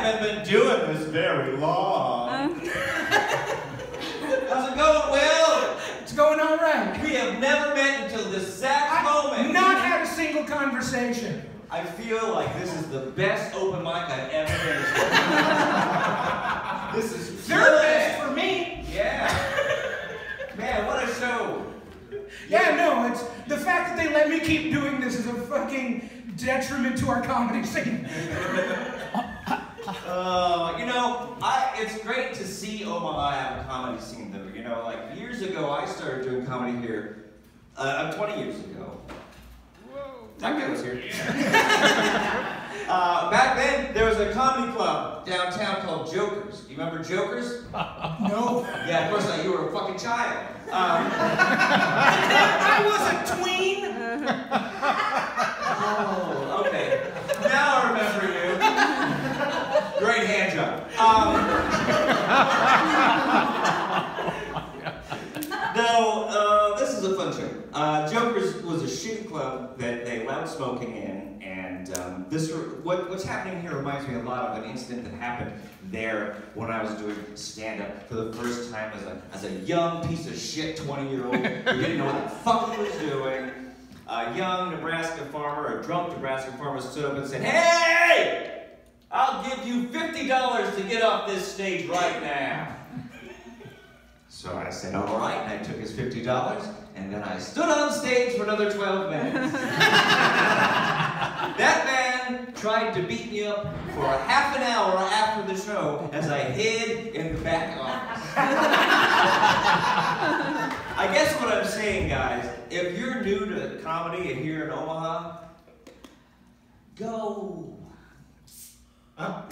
haven't been doing this very long. How's it going, Will? It's going all right. We have never met until this exact moment. Not had a single conversation. I feel like this is the best open mic I've ever been to. This is They're best for me. Yeah. Man, what a show. Yeah, no, it's the fact that they let me keep doing this is a fucking detriment to our comedy scene. You know, it's great to see Omaha have a comedy scene though. You know, like years ago I started doing comedy here. 20 years ago. Whoa. That guy was here. Back then, there was a comedy club downtown called Jokers. Do you remember Jokers? No. Yeah, of course not. You were a fucking child. I was a tween. Oh, okay. Now I remember you. Great hand job. No, this is a fun show. Jokers was a shoot club that they allowed smoking in, and what's happening here reminds me a lot of an incident that happened there when I was doing stand-up for the first time as a young piece of shit 20-year-old who didn't know what the fuck he was doing. A young Nebraska farmer, a drunk Nebraska farmer, stood up and said, "Hey! I'll give you $50 to get off this stage right now." So I said, "All right," and I took his $50, and then I stood on stage for another 12 minutes. That man tried to beat me up for a half an hour after the show as I hid in the back office. I guess what I'm saying, guys, if you're new to comedy and here in Omaha, go. I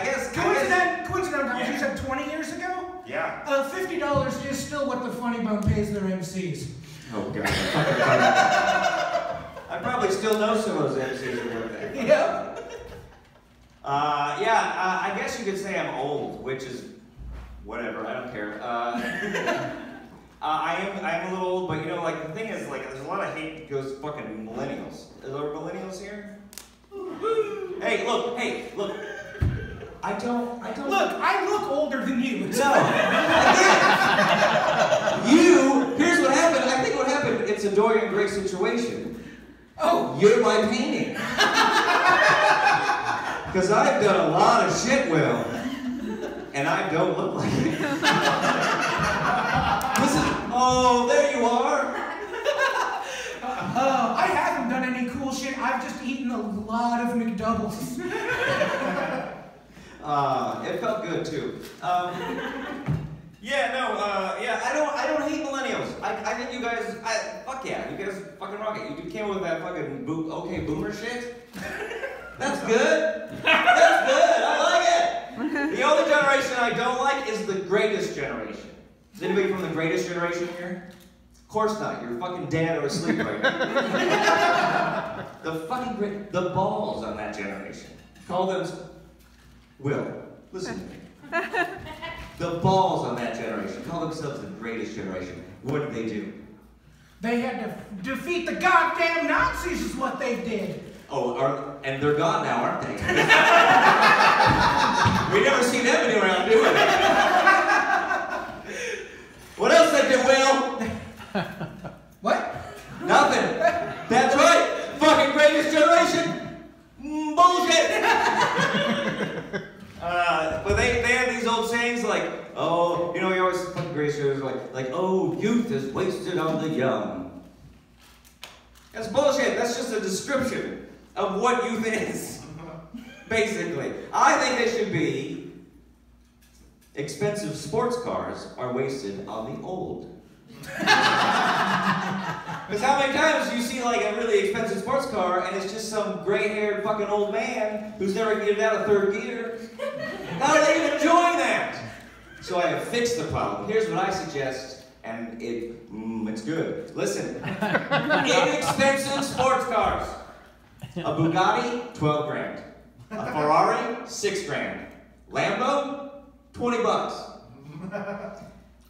guess Coincidentally, yeah. you said 20 years ago? Yeah. $50 is still what the Funny Bone pays their MCs. Oh, God. I probably still know some of those MCs who work there. Yeah. I guess you could say I'm old, which is whatever, I don't care. I am a little old, but you know, like, the thing is, like, there's a lot of hate that goes fucking millennials. Are there millennials here? Hey, look. I don't. Look, I look older than you. No. Here's what happened. I think what happened, it's a Dorian Gray situation. Oh. You're my painting. Because I've done a lot of shit, Will. And I don't look like it. Listen, oh, there you are. I haven't done any cool shit. I've just eaten a lot of McDoubles. It felt good too. I don't hate millennials. I think you guys, fuck yeah, you guys fucking rock it. You came up with that fucking okay boomer shit. That's good. That's good. I like it. The only generation I don't like is the greatest generation. Is anybody from the greatest generation here? Of course not. You're fucking dead or asleep right now. The balls on that generation. Call them. Will, listen to me. The balls on that generation call themselves the greatest generation. What did they do? They had to defeat the goddamn Nazis is what they did. Oh, and they're gone now, aren't they? We never see them anywhere around, do we? What else they did, Will? What? Nothing. That's right. Fucking greatest generation. Bullshit. But they had these old sayings like, oh, you know, you always fucking great shows like, oh, youth is wasted on the young. That's bullshit. That's just a description of what youth is. Basically. I think they should be expensive sports cars are wasted on the old. Because how many times do you see like a really expensive sports car and it's just some gray-haired fucking old man who's never getting out of third gear? How are they even enjoying that? So I have fixed the problem. Here's what I suggest, and it's good. Listen, inexpensive sports cars. A Bugatti, 12 grand. A Ferrari, 6 grand. Lambo, 20 bucks.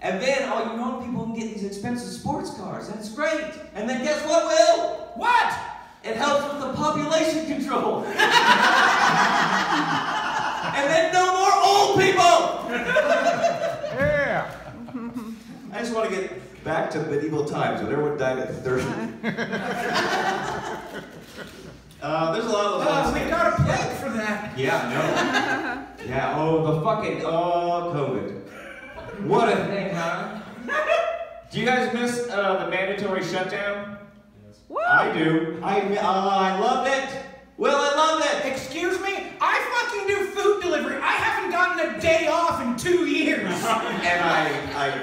And then all you know, people can get these expensive sports cars, and it's great. And then guess what, Will? What? It helps with the public population control. And then no more old people! Yeah. I just want to get back to medieval times when everyone died at 30. There's a lot of those. We got a plug for that. Yeah, no. Yeah, the fucking, COVID. What a thing, huh? Do you guys miss the mandatory shutdown? Woo! I do. I loved it. Well, I loved it. Excuse me? I fucking do food delivery. I haven't gotten a day off in 2 years. And I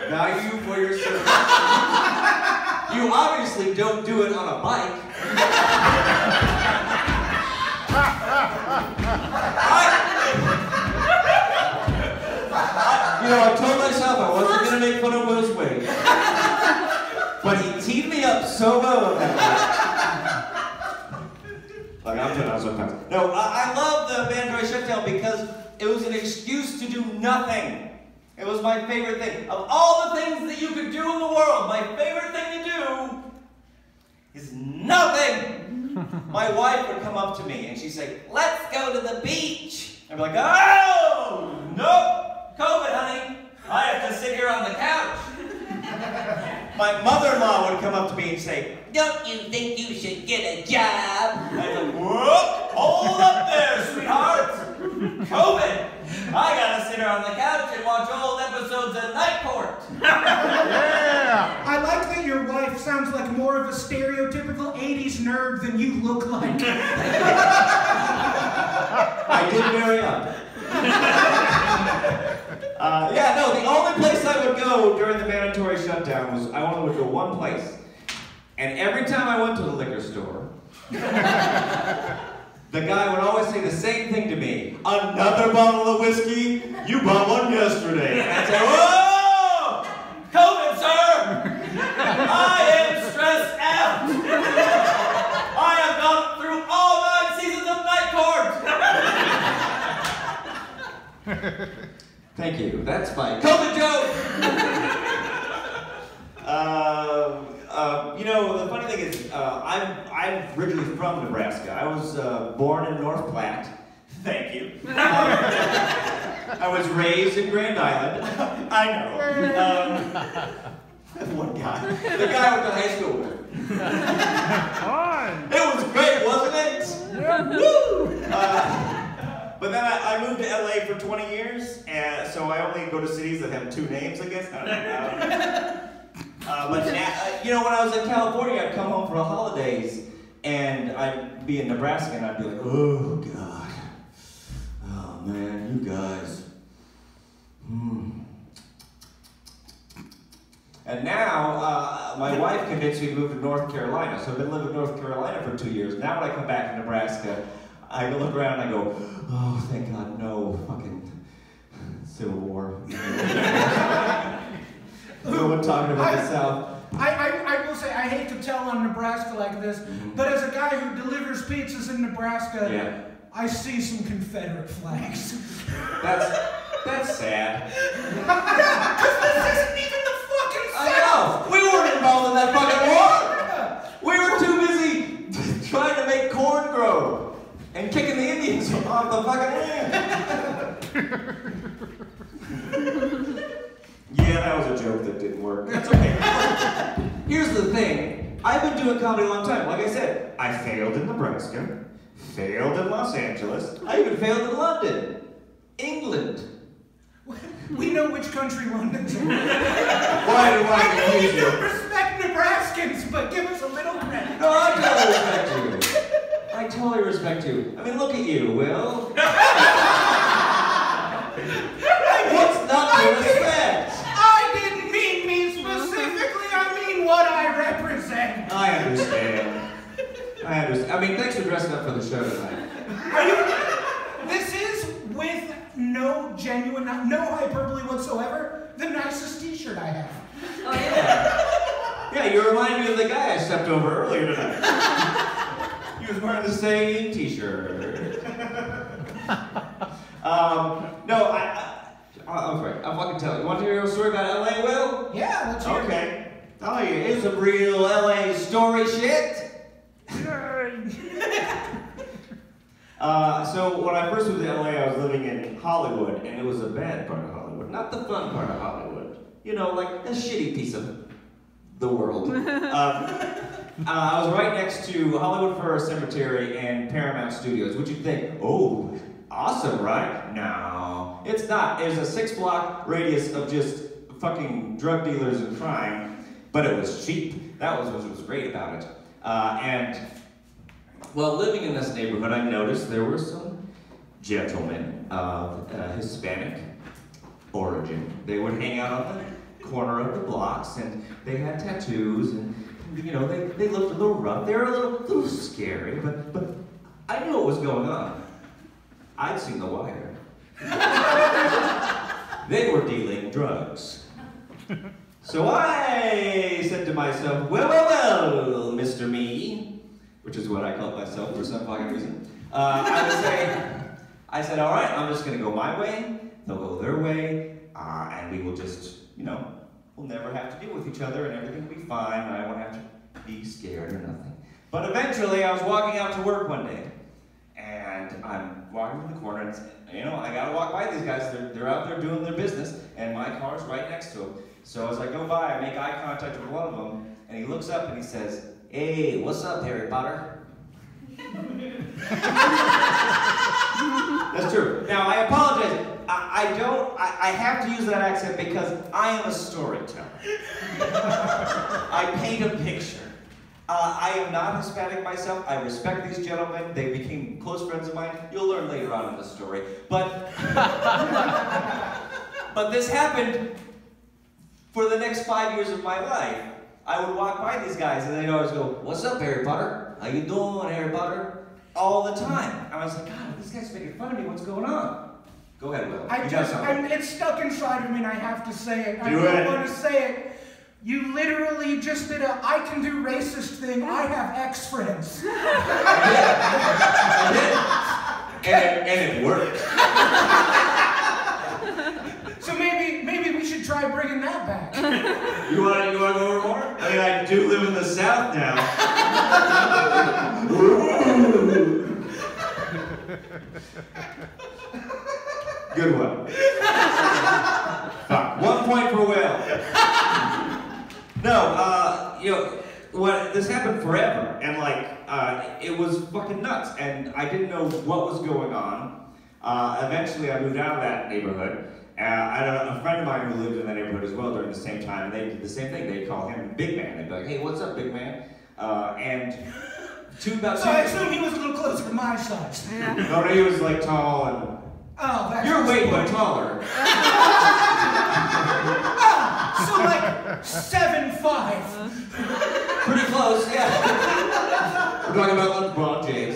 value you for your service. You obviously don't do it on a bike. I told myself I wasn't going to make fun of Will's weight. But he teed me up so well on that one. Like, I'm 10,000 pounds. No, I love the mandatory shutdown because it was an excuse to do nothing. It was my favorite thing. Of all the things that you could do in the world, my favorite thing to do is nothing. My wife would come up to me and she'd say, let's go to the beach. I'd be like, oh, nope. COVID, honey. I have to sit here on the couch. My mother-in-law would come up to me and say, don't you think you should get a job? I'd be like, whoop, hold up there, sweetheart. COVID. I gotta sit here on the couch and watch old episodes of Night Court. Yeah. I like that your wife sounds like more of a stereotypical 80s nerd than you look like. I did marry up. Yeah, no, the only place I would go during the mandatory shutdown was, I only would go one place. And every time I went to the liquor store, the guy would always say the same thing to me. Another bottle of whiskey? You bought one yesterday. And I'd say, whoa! COVID, sir! I am stressed out! I have gone through all 9 seasons of Night Court! Thank you. That's my COVID joke! The funny thing is, I'm originally from Nebraska. I was born in North Platte. Thank you. I was raised in Grand Island. I know. One guy. The guy I went to high school with. It was great, wasn't it? Yeah. Woo! But then I moved to LA for 20 years, and so I only go to cities that have 2 names, I guess. I don't know. But now, when I was in California, I'd come home for the holidays, and I'd be in Nebraska, and I'd be like, oh, God. Oh, man, you guys. And now, my wife convinced me to move to North Carolina, so I've been living in North Carolina for 2 years. Now when I come back to Nebraska, I look around and I go, oh, thank God, no fucking Civil War. No one talking about the South. I will say, I hate to tell on Nebraska like this, but as a guy who delivers pizzas in Nebraska, Yeah. I see some Confederate flags. That's sad. Because this isn't even the fucking South! I know! We weren't involved in that fucking war! We were too busy trying to make corn grow and kicking the Indians off the fucking land. Yeah, that was a joke that didn't work. That's okay. Here's the thing. I've been doing comedy a long time. Like I said, I failed in Nebraska, failed in Los Angeles, I even failed in London. England. We know which country London's in. Why do I know I you confuse you? don't respect Nebraskans, but give us a little credit. No, I totally respect you. I totally respect you. I mean, look at you, Will. What's not to respect? I didn't mean me specifically, I mean what I represent. I understand. I mean, thanks for dressing up for the show tonight. This is, with no hyperbole whatsoever, the nicest t-shirt I have. Oh, yeah. Yeah, you remind me of the guy I stepped over earlier tonight. He was wearing the same t-shirt. No, I'm sorry. I'm fucking telling you. You want to hear a story about LA, Will? Yeah, let's hear it. Okay. I'll tell you, here's some real LA story shit. So when I first moved to LA, I was living in Hollywood, and it was a bad part of Hollywood, not the fun part of Hollywood. You know, like a shitty piece of the world. I was right next to Hollywood Forever Cemetery and Paramount Studios. Would you think, oh, awesome, right? No, it's not. There's a 6-block radius of just fucking drug dealers and crime, but it was cheap. That was what was great about it. And while living in this neighborhood, I noticed there were some gentlemen of Hispanic origin. They would hang out on the corner of the blocks, and they had tattoos, and you know, they looked a little rough. They were a little scary, but I knew what was going on. I'd seen The Wire. They were dealing drugs. So I said to myself, well, Mr. Me, which is what I called myself for some fucking reason. I said, all right, I'm just gonna go my way, they'll go their way, and we will just, you know, we'll never have to deal with each other and everything will be fine, and I won't have to be scared or nothing. But eventually, I was walking out to work one day, and I'm walking to the corner, and you know, I gotta walk by these guys, they're out there doing their business, and my car's right next to them. So as I go by, I make eye contact with one of them, and he looks up and he says, hey, what's up, Harry Potter? That's true. Now, I apologize. I have to use that accent because I am a storyteller. I paint a picture. I am not Hispanic myself. I respect these gentlemen. They became close friends of mine. You'll learn later on in the story. But this happened for the next 5 years of my life. I would walk by these guys and they'd always go, what's up, Harry Potter? How you doing, Harry Potter? All the time. I was like, God, this guy's making fun of me. What's going on? Go ahead, Will. It's stuck inside of me and I have to say it. I don't want to say it. You literally just did a I can do racist thing. I have ex-friends. I did. And it worked. So maybe we should try bringing that back. You want to go over more? I mean, I do live in the South now. Good one. Fuck. 1 point for Will. No, you know, this happened forever, and like, it was fucking nuts, and I didn't know what was going on. Eventually, I moved out of that neighborhood. I had a friend of mine who lived in that neighborhood as well during the same time, and they did the same thing. They'd call him Big Man. They'd be like, hey, what's up, Big Man? So I assume he was a little closer to my size. Yeah. No, he was like tall and... Oh, that's... You're way more taller. So like 7'5". Pretty close, yeah. We're talking about LeBron James.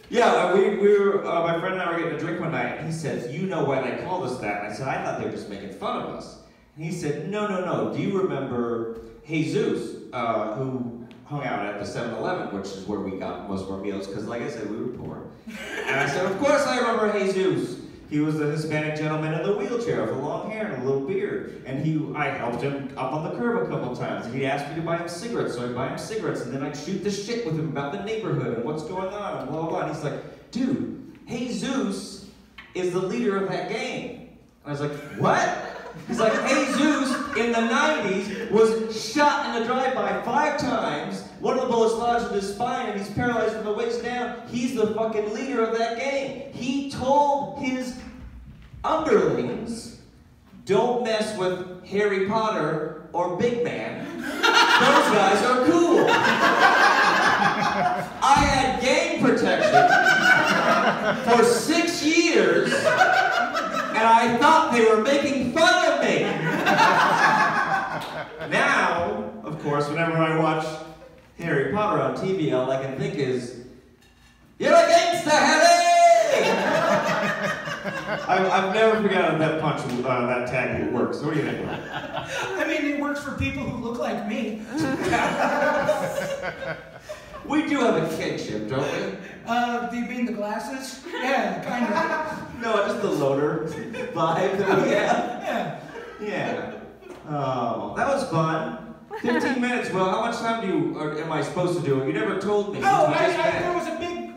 Yeah, we were, my friend and I were getting a drink one night, and he says, you know why they called us that? And I said, I thought they were just making fun of us. And he said, no, do you remember Jesus, who hung out at the 7-Eleven, which is where we got most of our meals, because like I said, we were poor. And I said, of course I remember Jesus. He was the Hispanic gentleman in the wheelchair with the long hair and a little beard. And I helped him up on the curb a couple of times. And he'd ask me to buy him cigarettes, so I'd buy him cigarettes. And then I'd shoot the shit with him about the neighborhood and what's going on and blah, blah, blah. And he's like, dude, Jesus is the leader of that gang. And I was like, what? He's like, Jesus in the 90s was shot in a drive-by 5 times. One of the bullets lodged in his spine and he's paralyzed from the waist down. He's the fucking leader of that gang. He told his underlings, don't mess with Harry Potter or Big Man. Those guys are cool. I had gang protection for 6 years and I thought they were making fun of me. Now, of course, whenever I watch Harry Potter on TV, all I can think is, you're a gangster, Harry! I've never forgotten that punch, that tag works. What do you think? I mean, it works for people who look like me. We do have a kinship, don't we? Do you mean the glasses? Yeah, kind of. No, just the loader vibe that we have. Yeah. Yeah. Oh, that was fun. 15 minutes, well, how much time am I supposed to do it? You never told me. Oh,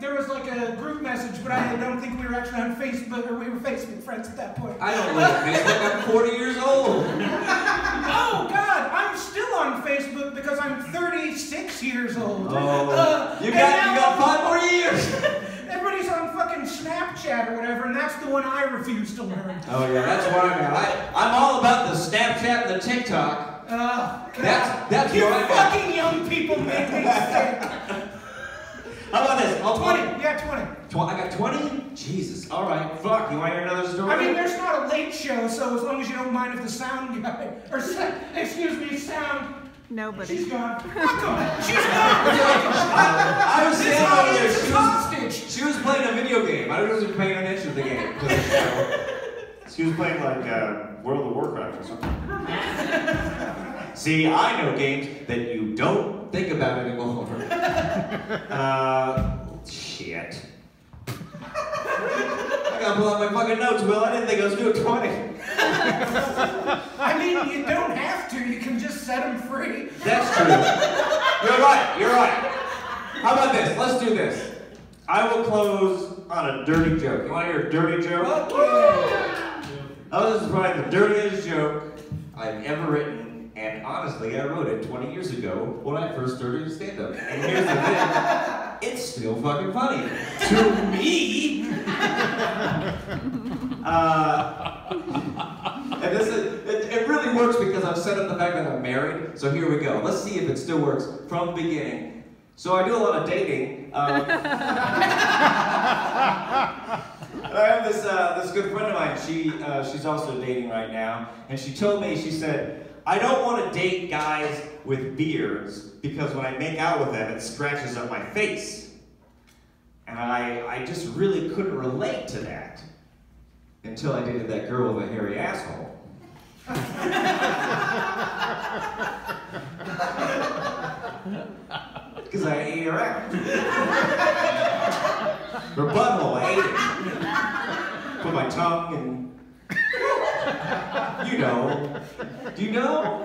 there was like a group message, but I don't think we were actually on Facebook, or we were Facebook friends at that point. I don't live on Facebook, I'm 40 years old. Oh, God, I'm still on Facebook because I'm 36 years old. Oh, you got 5 more years. Everybody's on fucking Snapchat or whatever, and that's the one I refuse to learn. Oh, yeah, that's what I'm at. I'm all about the Snapchat and the TikTok. God. That's you what I'm at. fucking young people make me sick. How about this? 20. Yeah, 20. I got 20? Jesus. All right. Fuck. You want to hear another story? I mean, there's not a late show, so as long as you don't mind if the sound guy, or sound. Nobody. She's gone. Fuck him. She's gone. I was This standing over audience is there. hostage. She was playing a video game. I wasn't paying attention to the game. She was playing like World of Warcraft or something. See, I know games that you don't think about anymore. Shit. I gotta pull out my fucking notes, Will. I didn't think I was doing 20. I mean, you don't have to. You can just set them free. That's true. You're right. How about this? Let's do this. I will close on a dirty joke. You want to hear a dirty joke? Okay. Oh, this is probably the dirtiest joke I've ever written. And honestly, I wrote it 20 years ago when I first started to stand up. And here's the thing, it's still fucking funny. To me! And it really works because I've set up the fact that I'm married. So here we go. Let's see if it still works from the beginning. So I do a lot of dating. And I have this good friend of mine. She's also dating right now. And she told me, she said, I don't want to date guys with beards because when I make out with them, it scratches up my face. And I just really couldn't relate to that until I dated that girl with a hairy asshole. Because I ate her out. Her butthole, I ate it. Put my tongue in. You know. Do you know?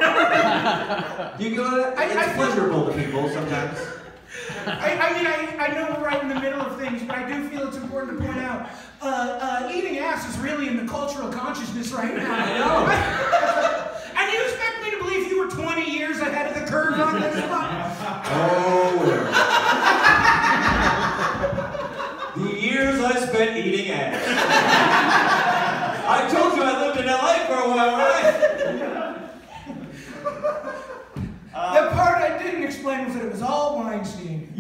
Do you go to that? It's pleasurable to people sometimes. I know we're right in the middle of things, but I do feel it's important to point out, eating ass is really in the cultural consciousness right now. I know. And you expect me to believe you were 20 years ahead of the curve on this one? Oh. The years I spent eating ass. I told you I lived in LA for a while, right? The part I didn't explain was that it was all Weinstein.